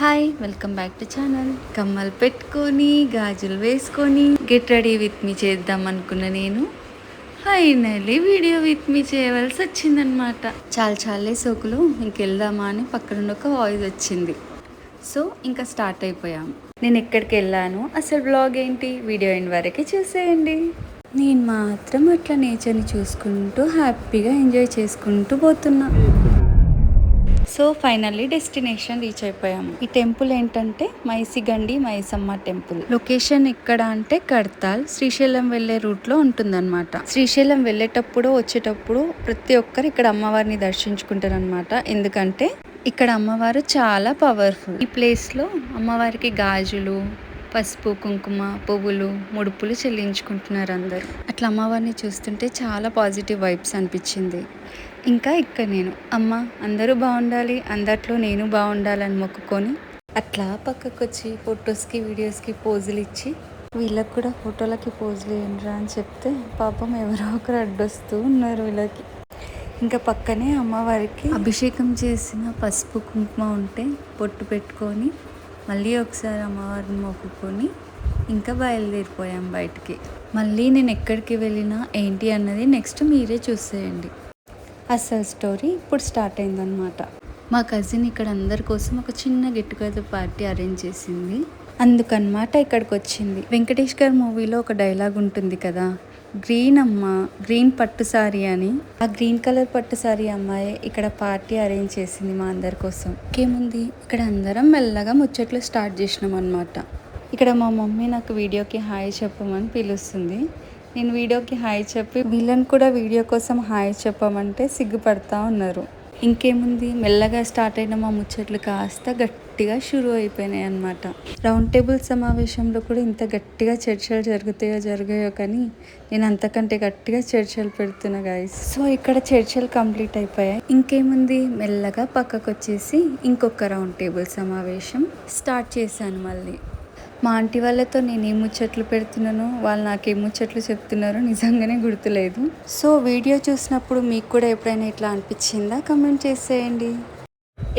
Hi, welcome back to channel. కమ్మలు పెట్టుకొని గాజులు వేసుకొని గెట్ రెడీ విత్ మీ చేద్దాం అనుకున్న నేను ఫైనల్లీ వీడియో విత్ మీ చేయవలసి వచ్చిందనమాట. చాలే సోకులు ఇంకెళ్దామా అని పక్కనుండి ఒక వాయిస్ వచ్చింది. సో ఇంకా స్టార్ట్ అయిపోయాము. నేను ఎక్కడికి వెళ్ళాను, అసలు బ్లాగ్ ఏంటి, వీడియో ఎండ్ వరకే చూసేయండి. నేను మాత్రం అట్లా నేచర్ని చూసుకుంటూ హ్యాపీగా ఎంజాయ్ చేసుకుంటూ పోతున్నా. సో ఫైనల్లీ డెస్టినేషన్ రీచ్ అయిపోయాము. ఈ టెంపుల్ ఏంటంటే మైసిగండి మైసమ్మ టెంపుల్. లొకేషన్ ఇక్కడ అంటే కడతాల్, శ్రీశైలం వెళ్లే రూట్ లో ఉంటుందన్నమాట. శ్రీశైలం వెళ్ళేటప్పుడు వచ్చేటప్పుడు ప్రతి ఒక్కరు ఇక్కడ అమ్మవారిని దర్శించుకుంటారు అనమాట. ఎందుకంటే ఇక్కడ అమ్మవారు చాలా పవర్ఫుల్. ఈ ప్లేస్ లో అమ్మవారికి గాజులు, పసుపు, కుంకుమ, పువ్వులు, ముడుపులు చెల్లించుకుంటున్నారు అందరూ. అట్లా అమ్మవారిని చూస్తుంటే చాలా పాజిటివ్ వైబ్స్ అనిపించింది. ఇంకా ఇక్కడ నేను అమ్మ అందరూ బాగుండాలి, అందట్లో నేను బాగుండాలని మొక్కుకొని అట్లా పక్కకు వచ్చి ఫొటోస్కి వీడియోస్కి పోజులు ఇచ్చి వీళ్ళకి కూడా ఫోటోలకి పోజులు ఏంట్రా అని చెప్తే పాపం ఎవరో ఒకరు అడ్డొస్తూ ఉన్నారు వీళ్ళకి. ఇంకా పక్కనే అమ్మవారికి అభిషేకం చేసిన పసుపు కుంకుమ ఉంటే పొట్టు పెట్టుకొని మళ్ళీ ఒకసారి అమ్మవారిని మొక్కుకొని ఇంకా బయలుదేరిపోయాం బయటికి. మళ్ళీ నేను ఎక్కడికి వెళ్ళినా ఏంటి అన్నది నెక్స్ట్ మీరే చూసేయండి. అసలు స్టోరీ ఇప్పుడు స్టార్ట్ అయిందనమాట. మా కజిన్ ఇక్కడ అందరి కోసం ఒక చిన్న గెట్ టుగెదర్ పార్టీ అరేంజ్ చేసింది. అందుకనమాట ఇక్కడికి వచ్చింది. వెంకటేష్ గారి మూవీలో ఒక డైలాగ్ ఉంటుంది కదా, గ్రీన్ అమ్మ గ్రీన్ పట్టు సారీ అని. ఆ గ్రీన్ కలర్ పట్టు సారీ అమ్మాయి ఇక్కడ పార్టీ అరేంజ్ చేసింది మా అందరి కోసం. ఇంకేముంది, ఇక్కడ అందరం మెల్లగా ముచ్చట్లు స్టార్ట్ చేసినాం అనమాట. ఇక్కడ మా మమ్మీ నాకు వీడియోకి హాయ్ చెప్పమని పిలుస్తుంది. నేను వీడియోకి హాయ్ చెప్పి వీళ్ళని కూడా వీడియో కోసం హాయ్ చెప్పమంటే సిగ్గుపడతా ఉన్నారు. ఇంకేముంది, మెల్లగా స్టార్ట్ అయిన మా ముచ్చట్లు కాస్త గట్టిగా షురూ అయిపోయినాయి అనమాట. రౌండ్ టేబుల్ సమావేశంలో కూడా ఇంత గట్టిగా చర్చలు జరగాయో కానీ నేను అంతకంటే గట్టిగా చర్చలు పెడుతున్నా గైస్. సో ఇక్కడ చర్చలు కంప్లీట్ అయిపోయాయి. ఇంకేముంది, మెల్లగా పక్కకు వచ్చేసి ఇంకొక రౌండ్ టేబుల్ సమావేశం స్టార్ట్ చేశాను మళ్ళీ. మా ఆంటీ వాళ్ళతో నేను ఏ ముచ్చట్లు పెడుతున్నానో వాళ్ళు నాకేం ముచ్చట్లు చెప్తున్నారో నిజంగానే గుర్తులేదు. సో వీడియో చూసినప్పుడు మీకు కూడా ఎప్పుడైనా ఇట్లా అనిపించిందా కమెంట్ చేసేయండి.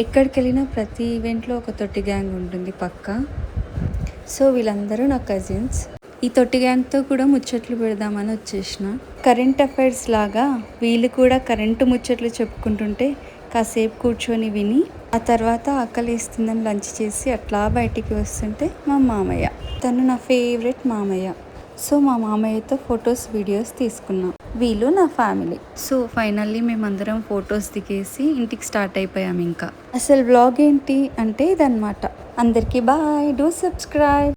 ఎక్కడికి వెళ్ళినా ప్రతి ఈవెంట్లో ఒక తొట్టి గ్యాంగ్ ఉంటుంది పక్కా. సో వీళ్ళందరూ నా కజిన్స్. ఈ తొట్టి గ్యాంగ్తో కూడా ముచ్చట్లు పెడదామని వచ్చేసిన. కరెంట్ అఫైర్స్ లాగా వీళ్ళు కూడా కరెంటు ముచ్చట్లు చెప్పుకుంటుంటే కాసేపు కూర్చొని విని ఆ తర్వాత ఆకలిస్తుందని లంచ్ చేసి అట్లా బయటికి వస్తుంటే మా మామయ్య, తను నా ఫేవరెట్ మామయ్య. సో మా మామయ్యతో ఫొటోస్ వీడియోస్ తీసుకున్నాం. వీళ్ళు నా ఫ్యామిలీ. సో ఫైనల్లీ మేమందరం ఫొటోస్ దిగేసి ఇంటికి స్టార్ట్ అయిపోయాం. ఇంకా అసలు వ్లాగ్ ఏంటి అంటే ఇదన్నమాట. అందరికీ బాయ్, డూ సబ్స్క్రైబ్.